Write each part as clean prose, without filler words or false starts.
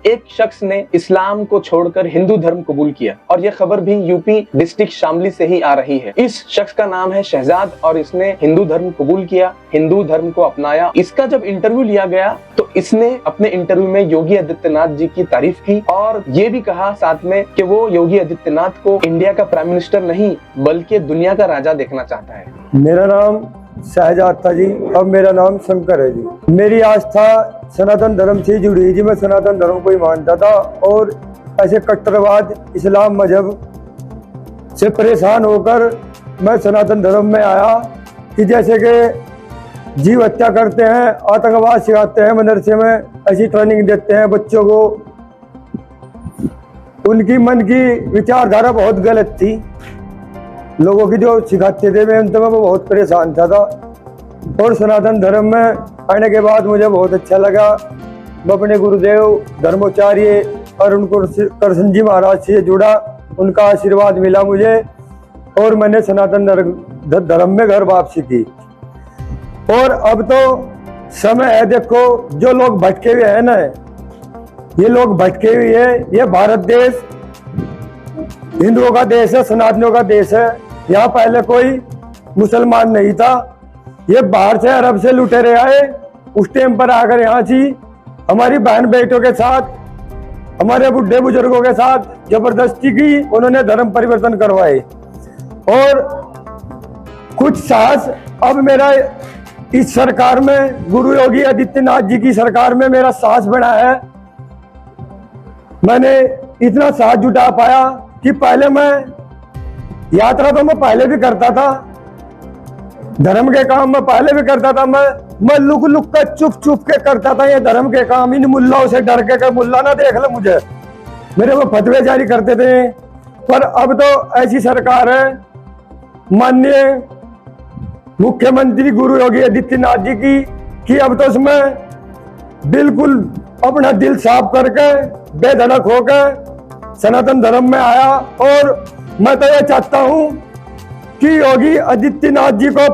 एक शख्स ने इस्लाम को छोड़कर हिंदू धर्म कबूल किया और ये खबर भी यूपी डिस्ट्रिक्ट शामली से ही आ रही है। इस शख्स का नाम है शहजाद और इसने हिंदू धर्म कबूल किया, हिंदू धर्म को अपनाया। इसका जब इंटरव्यू लिया गया तो इसने अपने इंटरव्यू में योगी आदित्यनाथ जी की तारीफ की और ये भी कहा साथ में कि वो योगी आदित्यनाथ को इंडिया का प्राइम मिनिस्टर नहीं बल्कि दुनिया का राजा देखना चाहता है। मेरा नाम शहजाद था जी, अब मेरा नाम शंकर है जी। मेरी आस्था सनातन धर्म से जुड़ी जी। मैं सनातन धर्म को ही मानता था और ऐसे कट्टरवाद इस्लाम मजहब से परेशान होकर मैं सनातन धर्म में आया कि जैसे कि जीव हत्या करते हैं, आतंकवाद सिखाते हैं, मदरसे में ऐसी ट्रेनिंग देते हैं बच्चों को। उनकी मन की विचारधारा बहुत गलत थी, लोगों की जो सिखाते थे मैं उनसे मैं बहुत परेशान था। और सनातन धर्म में आने के बाद मुझे बहुत अच्छा लगा। मैं अपने गुरुदेव धर्माचार्य अरुण कृष्ण जी महाराज से जुड़ा, उनका आशीर्वाद मिला मुझे और मैंने सनातन धर्म में घर वापसी की। और अब तो समय है, देखो जो लोग भटके हुए हैं ना, ये लोग भटके हुए हैं। ये भारत देश हिंदुओं का देश है, सनातनियों का देश है। यहाँ पहले कोई मुसलमान नहीं था। ये बाहर से अरब से लुटेरे आए, उस टाइम पर आकर यहाँ से हमारी बहन बेटों के साथ, हमारे बुढ़े बुजुर्गों के साथ जबरदस्ती की, उन्होंने धर्म परिवर्तन करवाए। और कुछ साहस अब मेरा इस सरकार में, गुरु योगी आदित्यनाथ जी की सरकार में मेरा साहस बढ़ा है। मैंने इतना साहस जुटा पाया कि पहले मैं यात्रा तो मैं पहले भी करता था, धर्म के काम मैं पहले भी करता था। मैं लुक लुक कर चुप चुप के करता था ये धर्म के काम। इन मुल्लाओं से डर के मुल्ला ना देख ले मुझे, मेरे वो फतवे जारी करते थे। पर अब तो ऐसी सरकार है माननीय मुख्यमंत्री गुरु योगी आदित्यनाथ जी की कि अब तो उसमें बिल्कुल अपना दिल साफ करके बेधड़क होकर सनातन धर्म में आया। और मैं तो ये चाहता हूं कि योगी आदित्यनाथ जी को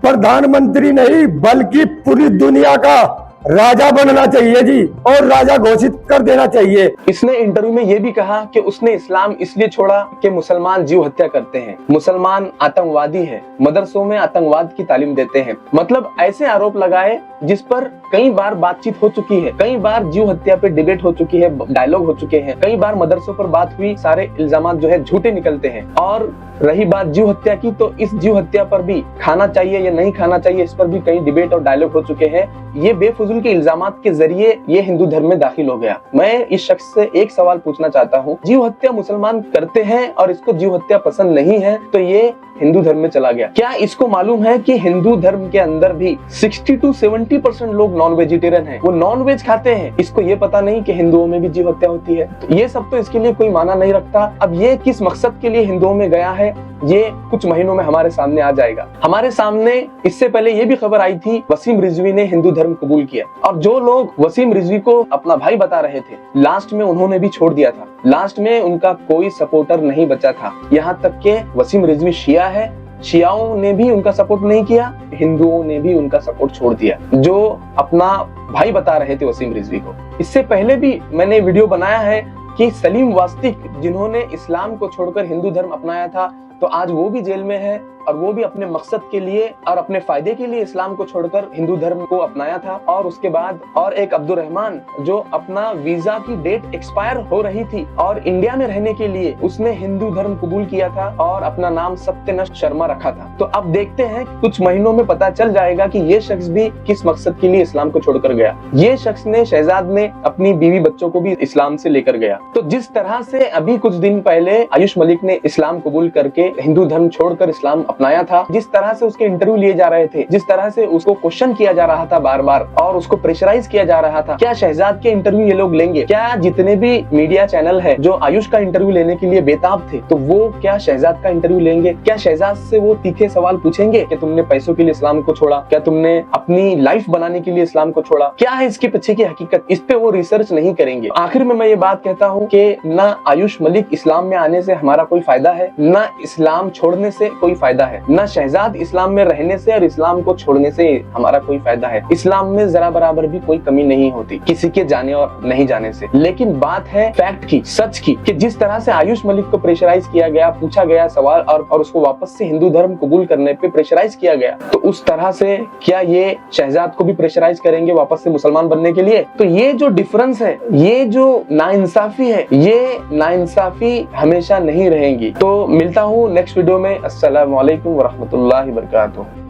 प्रधानमंत्री नहीं बल्कि पूरी दुनिया का राजा बनना चाहिए जी, और राजा घोषित कर देना चाहिए। इसने इंटरव्यू में ये भी कहा कि उसने इस्लाम इसलिए छोड़ा कि मुसलमान जीव हत्या करते हैं, मुसलमान आतंकवादी है, मदरसों में आतंकवाद की तालीम देते हैं। मतलब ऐसे आरोप लगाए जिस पर कई बार बातचीत हो चुकी है, कई बार जीव हत्या पे डिबेट हो चुकी है, डायलॉग हो चुके हैं, कई बार मदरसों पर बात हुई, सारे इल्जाम जो है झूठे निकलते हैं। और रही बात जीव हत्या की, तो इस जीव हत्या पर भी खाना चाहिए या नहीं खाना चाहिए, इस पर भी कई डिबेट और डायलॉग हो चुके हैं। ये बेफजूल के इल्जामात के जरिए ये हिंदू धर्म में दाखिल हो गया। मैं इस शख्स से एक सवाल पूछना चाहता हूँ, जीव हत्या मुसलमान करते हैं और इसको जीव हत्या पसंद नहीं है तो ये हिंदू धर्म में चला गया। क्या इसको मालूम है कि हिंदू धर्म के अंदर भी 60 to 70% लोग नॉन वेजिटेरियन हैं, वो नॉन वेज खाते हैं। इसको ये पता नहीं कि हिंदुओं में भी जीव हत्या होती है। तो ये सब तो इसके लिए कोई माना नहीं रखता। अब ये किस मकसद के लिए हिंदुओं में गया है, ये कुछ महीनों में हमारे सामने आ जाएगा। हमारे सामने इससे पहले ये भी खबर आई थी, वसीम रिजवी ने हिंदू धर्म कबूल किया और जो लोग वसीम रिजवी को अपना भाई बता रहे थे, लास्ट में उन्होंने भी छोड़ दिया था। लास्ट में उनका कोई सपोर्टर नहीं बचा था। यहाँ तक के वसीम रिजवी शिया है, शियाओं ने भी उनका सपोर्ट नहीं किया, हिंदुओं ने भी उनका सपोर्ट छोड़ दिया, जो अपना भाई बता रहे थे वसीम रिजवी को। इससे पहले भी मैंने वीडियो बनाया है कि सलीम वास्तिक, जिन्होंने इस्लाम को छोड़कर हिंदू धर्म अपनाया था, तो आज वो भी जेल में है और वो भी अपने मकसद के लिए और अपने फायदे के लिए इस्लाम को छोड़कर हिंदू धर्म को अपनाया था। और उसके बाद और एक अब्दुल रहमान, जो अपना वीजा की डेट एक्सपायर हो रही थी और इंडिया में रहने के लिए उसने हिंदू धर्म कबूल किया था और अपना नाम सत्यनष्ट शर्मा रखा था। तो अब देखते हैं, कुछ महीनों में पता चल जाएगा कि ये शख्स भी किस मकसद के लिए इस्लाम को छोड़कर गया। ये शख्स ने, शहजाद ने, अपनी बीवी बच्चों को भी इस्लाम से लेकर गया। तो जिस तरह से अभी कुछ दिन पहले आयुष मलिक ने इस्लाम कबूल करके हिंदू धर्म छोड़कर इस्लाम अपनाया था, जिस तरह से उसके इंटरव्यू लिए जा रहे थे, जिस तरह से उसको क्वेश्चन किया जा रहा था बार बार और उसको प्रेशराइज किया जा रहा था, क्या शहजाद के इंटरव्यू ये लोग लेंगे? क्या जितने भी मीडिया चैनल है जो आयुष का इंटरव्यू लेने के लिए बेताब थे, तो वो क्या शहजाद का इंटरव्यू लेंगे? क्या शहजाद से वो तीखे सवाल पूछेंगे कि तुमने पैसों के लिए इस्लाम को छोड़ा? क्या तुमने अपनी लाइफ बनाने के लिए इस्लाम को छोड़ा? क्या है इसके पीछे की हकीकत? इस पे वो रिसर्च नहीं करेंगे। आखिर में मैं ये बात कहता हूँ कि ना आयुष मलिक इस्लाम में आने से हमारा कोई फायदा है, ना इस्लाम छोड़ने से कोई फायदा है, ना शहजाद इस्लाम में रहने से और इस्लाम को छोड़ने से हमारा कोई फायदा है। इस्लाम में जरा बराबर भी कोई कमी नहीं होती किसी के जाने और नहीं जाने से। लेकिन बात है फैक्ट की, सच की, कि जिस तरह से आयुष मलिक को प्रेशराइज किया गया, पूछा गया सवाल और उसको वापस से हिंदू धर्म कबूल करने पे प्रेशराइज किया गया, तो उस तरह से क्या ये शहजाद को भी प्रेशराइज करेंगे वापस से मुसलमान बनने के लिए? तो ये जो डिफरेंस है, ये जो नाइंसाफी है, ये नाइंसाफी हमेशा नहीं रहेंगी। तो मिलता हूँ नेक्स्ट वीडियो में। अस्सलामु अलैकुम व रहमतुल्लाहि व बरकातुहू।